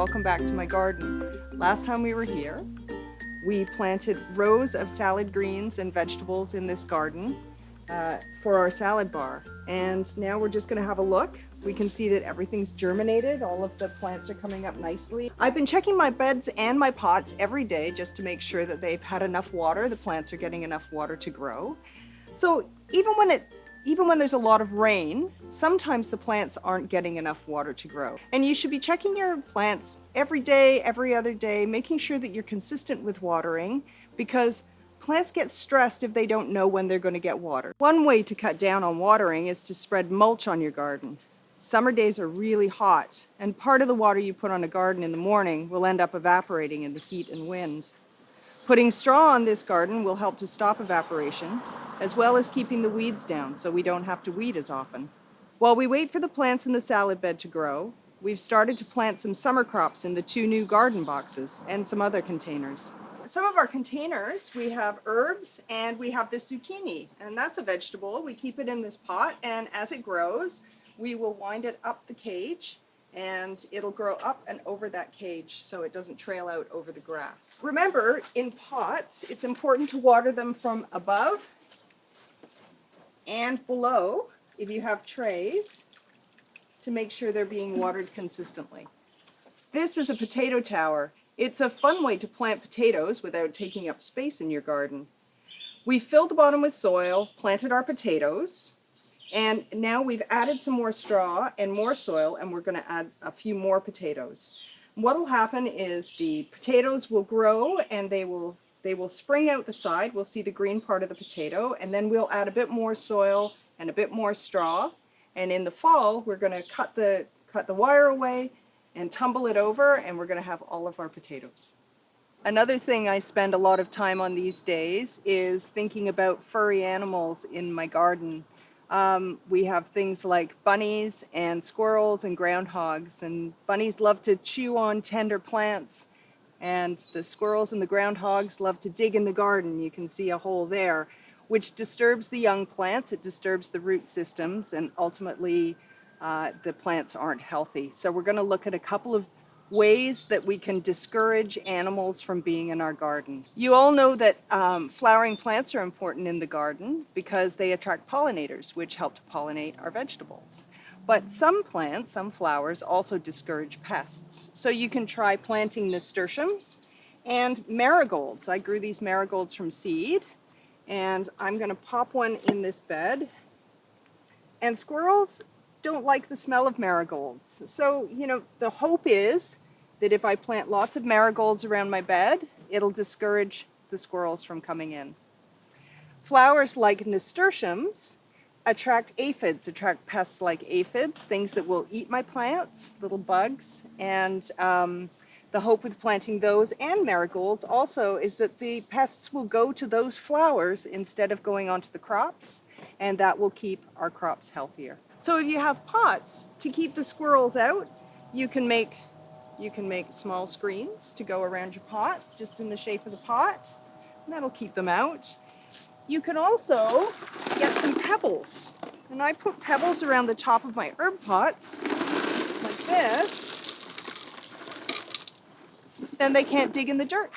welcome back to my garden. Last time we were here, we planted rows of salad greens and vegetables in this garden for our salad bar. And now we're just gonna have a look. We can see that everything's germinated. All of the plants are coming up nicely. I've been checking my beds and my pots every day just to make sure that they've had enough water, the plants are getting enough water to grow. So even when there's a lot of rain, sometimes the plants aren't getting enough water to grow. And you should be checking your plants every day, every other day, making sure that you're consistent with watering, because plants get stressed if they don't know when they're going to get water. One way to cut down on watering is to spread mulch on your garden. Summer days are really hot, and part of the water you put on a garden in the morning will end up evaporating in the heat and wind. Putting straw on this garden will help to stop evaporation, as well as keeping the weeds down so we don't have to weed as often. While we wait for the plants in the salad bed to grow, we've started to plant some summer crops in the 2 new garden boxes and some other containers. Some of our containers, we have herbs and we have this zucchini, and that's a vegetable. We keep it in this pot, and as it grows, we will wind it up the cage and it'll grow up and over that cage so it doesn't trail out over the grass. Remember, in pots, it's important to water them from above and below, if you have trays, to make sure they're being watered consistently. This is a potato tower. It's a fun way to plant potatoes without taking up space in your garden. We filled the bottom with soil, planted our potatoes, and now we've added some more straw and more soil, and we're going to add a few more potatoes. What will happen is the potatoes will grow and they will spring out the side. We'll see the green part of the potato, and then we'll add a bit more soil and a bit more straw. And in the fall, we're going to cut the wire away and tumble it over, and we're going to have all of our potatoes. Another thing I spend a lot of time on these days is thinking about furry animals in my garden. We have things like bunnies and squirrels and groundhogs, and bunnies love to chew on tender plants, and the squirrels and the groundhogs love to dig in the garden. You can see a hole there, which disturbs the young plants, it disturbs the root systems, and ultimately the plants aren't healthy. So we're going to look at a couple of ways that we can discourage animals from being in our garden. You all know that flowering plants are important in the garden because they attract pollinators, which help to pollinate our vegetables. But some plants, some flowers, also discourage pests. So you can try planting nasturtiums and marigolds. I grew these marigolds from seed, and I'm going to pop one in this bed. And squirrels don't like the smell of marigolds. So, the hope is that if I plant lots of marigolds around my bed, it'll discourage the squirrels from coming in. Flowers like nasturtiums attract aphids, attract pests like aphids, things that will eat my plants, little bugs. And the hope with planting those and marigolds also is that the pests will go to those flowers instead of going onto the crops, and that will keep our crops healthier. So if you have pots, to keep the squirrels out, you can make small screens to go around your pots, just in the shape of the pot, and that'll keep them out. You can also get some pebbles, and I put pebbles around the top of my herb pots, like this, then they can't dig in the dirt.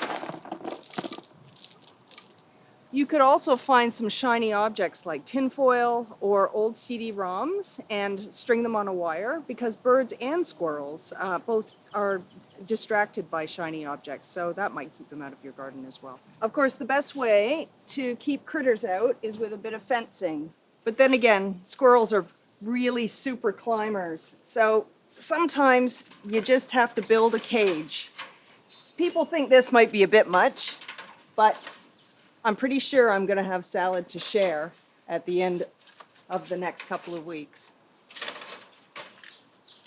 You could also find some shiny objects like tinfoil or old CD-ROMs and string them on a wire, because birds and squirrels both are distracted by shiny objects, so that might keep them out of your garden as well. Of course, the best way to keep critters out is with a bit of fencing. But then again, squirrels are really super climbers, so sometimes you just have to build a cage. People think this might be a bit much, but I'm pretty sure I'm going to have salad to share at the end of the next couple of weeks.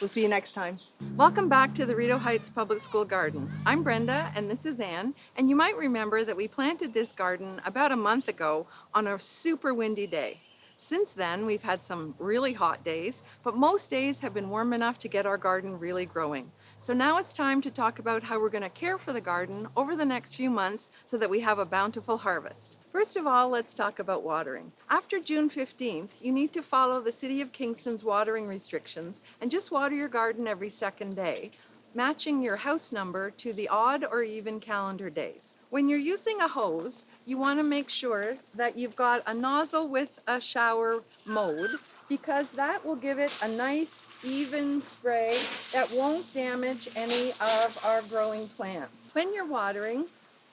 We'll see you next time. Welcome back to the Rideau Heights Public School Garden. I'm Brenda and this is Ann, and you might remember that we planted this garden about a month ago on a super windy day. Since then, we've had some really hot days, but most days have been warm enough to get our garden really growing. So now it's time to talk about how we're going to care for the garden over the next few months so that we have a bountiful harvest. First of all, let's talk about watering. After June 15th, you need to follow the City of Kingston's watering restrictions and just water your garden every second day. matching your house number to the odd or even calendar days. When you're using a hose, you want to make sure that you've got a nozzle with a shower mode, because that will give it a nice even spray that won't damage any of our growing plants. When you're watering,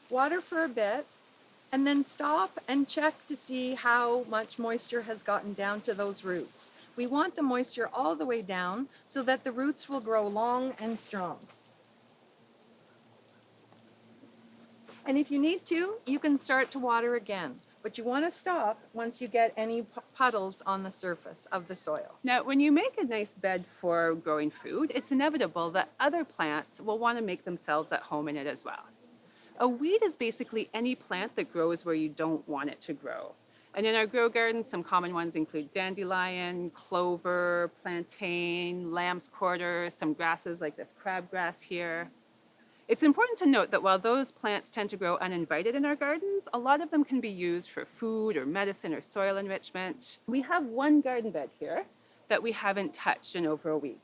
water for a bit, and then stop and check to see how much moisture has gotten down to those roots. We want the moisture all the way down so that the roots will grow long and strong. And if you need to, you can start to water again, but you want to stop once you get any puddles on the surface of the soil. Now, when you make a nice bed for growing food, it's inevitable that other plants will want to make themselves at home in it as well. A weed is basically any plant that grows where you don't want it to grow. And in our grow garden, some common ones include dandelion, clover, plantain, lamb's quarter, some grasses like this crabgrass here. It's important to note that while those plants tend to grow uninvited in our gardens, a lot of them can be used for food or medicine or soil enrichment. We have one garden bed here that we haven't touched in over a week.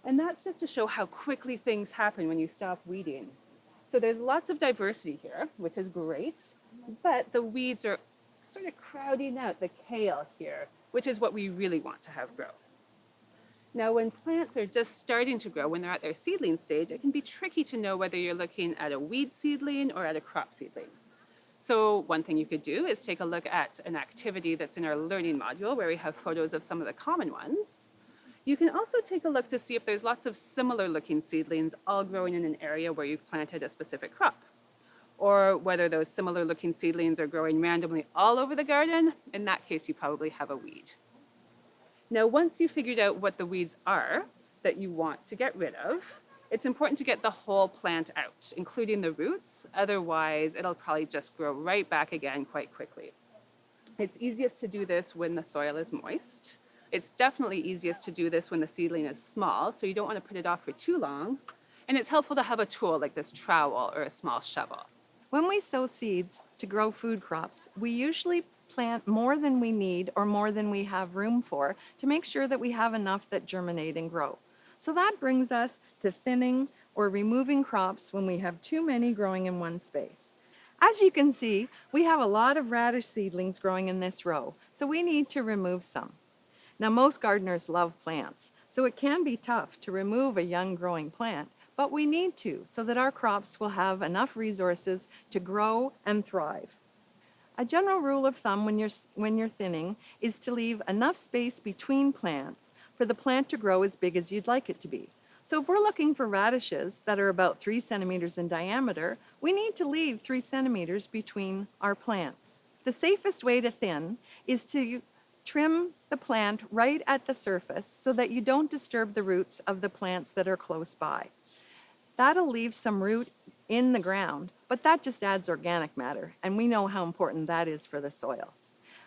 And that's just to show how quickly things happen when you stop weeding. So there's lots of diversity here, which is great, but the weeds are sort of crowding out the kale here, which is what we really want to have grow. Now, when plants are just starting to grow, when they're at their seedling stage, it can be tricky to know whether you're looking at a weed seedling or at a crop seedling. So one thing you could do is take a look at an activity that's in our learning module where we have photos of some of the common ones. You can also take a look to see if there's lots of similar looking seedlings all growing in an area where you've planted a specific crop, or whether those similar looking seedlings are growing randomly all over the garden. In that case, you probably have a weed. Now, once you've figured out what the weeds are that you want to get rid of, it's important to get the whole plant out, including the roots. Otherwise, it'll probably just grow right back again quite quickly. It's easiest to do this when the soil is moist. It's definitely easiest to do this when the seedling is small, so you don't want to put it off for too long. And it's helpful to have a tool like this trowel or a small shovel. When we sow seeds to grow food crops, we usually plant more than we need or more than we have room for to make sure that we have enough that germinate and grow. So that brings us to thinning or removing crops when we have too many growing in one space. As you can see, we have a lot of radish seedlings growing in this row, so we need to remove some. Now, most gardeners love plants, so it can be tough to remove a young growing plant, but we need to so that our crops will have enough resources to grow and thrive. A general rule of thumb when you're thinning is to leave enough space between plants for the plant to grow as big as you'd like it to be. So if we're looking for radishes that are about 3 centimeters in diameter, we need to leave 3 centimeters between our plants. The safest way to thin is to trim the plant right at the surface so that you don't disturb the roots of the plants that are close by. That'll leave some root in the ground, but that just adds organic matter, and we know how important that is for the soil.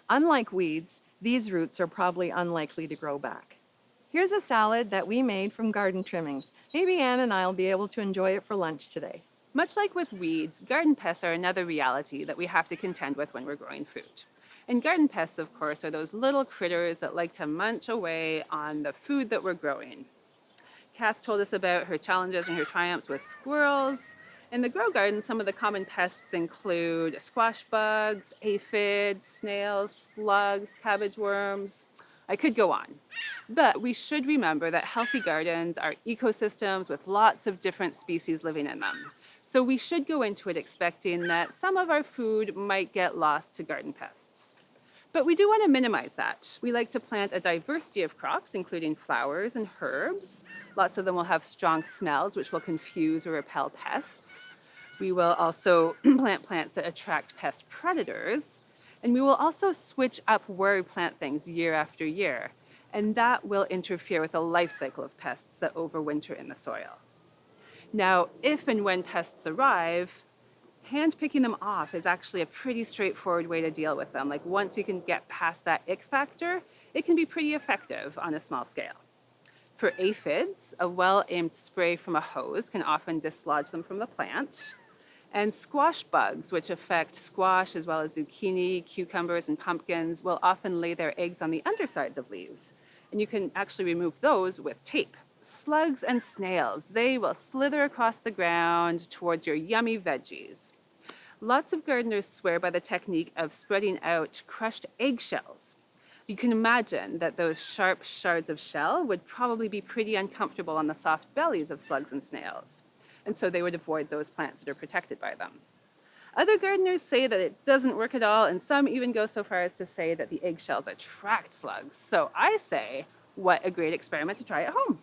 Unlike weeds, these roots are probably unlikely to grow back. Here's a salad that we made from garden trimmings. Maybe Anne and I'll be able to enjoy it for lunch today. Much like with weeds, garden pests are another reality that we have to contend with when we're growing food. And garden pests, of course, are those little critters that like to munch away on the food that we're growing. Cath told us about her challenges and her triumphs with squirrels. In the grow garden, some of the common pests include squash bugs, aphids, snails, slugs, cabbage worms. I could go on. But we should remember that healthy gardens are ecosystems with lots of different species living in them. So we should go into it expecting that some of our food might get lost to garden pests. But we do want to minimize that. We like to plant a diversity of crops, including flowers and herbs. Lots of them will have strong smells, which will confuse or repel pests. We will also plant plants that attract pest predators. And we will also switch up where we plant things year after year. And that will interfere with the life cycle of pests that overwinter in the soil. Now, if and when pests arrive, hand picking them off is actually a pretty straightforward way to deal with them. Like once you can get past that ick factor, it can be pretty effective on a small scale. For aphids, a well-aimed spray from a hose can often dislodge them from the plant. And squash bugs, which affect squash as well as zucchini, cucumbers, and pumpkins, will often lay their eggs on the undersides of leaves. And you can actually remove those with tape. slugs and snails. They will slither across the ground towards your yummy veggies. Lots of gardeners swear by the technique of spreading out crushed eggshells. You can imagine that those sharp shards of shell would probably be pretty uncomfortable on the soft bellies of slugs and snails, and so they would avoid those plants that are protected by them. Other gardeners say that it doesn't work at all, and some even go so far as to say that the eggshells attract slugs. So I say, what a great experiment to try at home.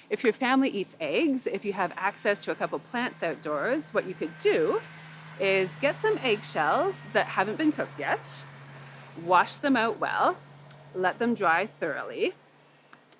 If your family eats eggs, if you have access to a couple plants outdoors, what you could do is get some eggshells that haven't been cooked yet, wash them out well, let them dry thoroughly,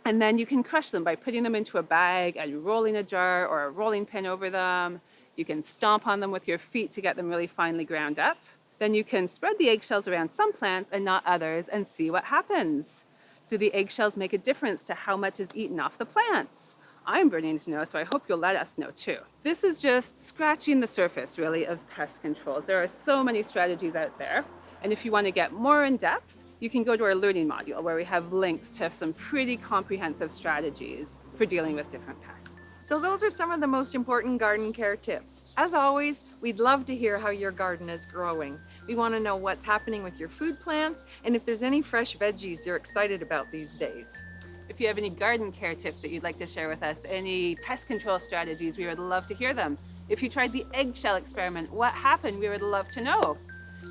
and then you can crush them by putting them into a bag and rolling a jar or a rolling pin over them. You can stomp on them with your feet to get them really finely ground up. Then you can spread the eggshells around some plants and not others and see what happens. Do the eggshells make a difference to how much is eaten off the plants? I'm burning to know, so I hope you'll let us know too. This is just scratching the surface, really, of pest controls. There are so many strategies out there, and if you want to get more in depth, you can go to our learning module where we have links to some pretty comprehensive strategies for dealing with different pests. So those are some of the most important garden care tips. As always, we'd love to hear how your garden is growing. We want to know what's happening with your food plants and if there's any fresh veggies you're excited about these days. If you have any garden care tips that you'd like to share with us, any pest control strategies, we would love to hear them. If you tried the eggshell experiment, what happened? We would love to know.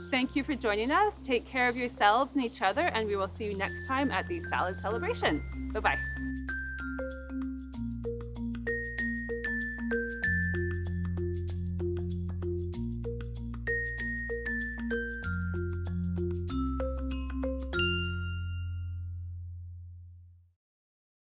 Thank you for joining us. Take care of yourselves and each other, and we will see you next time at the Salad Celebration. Bye-bye.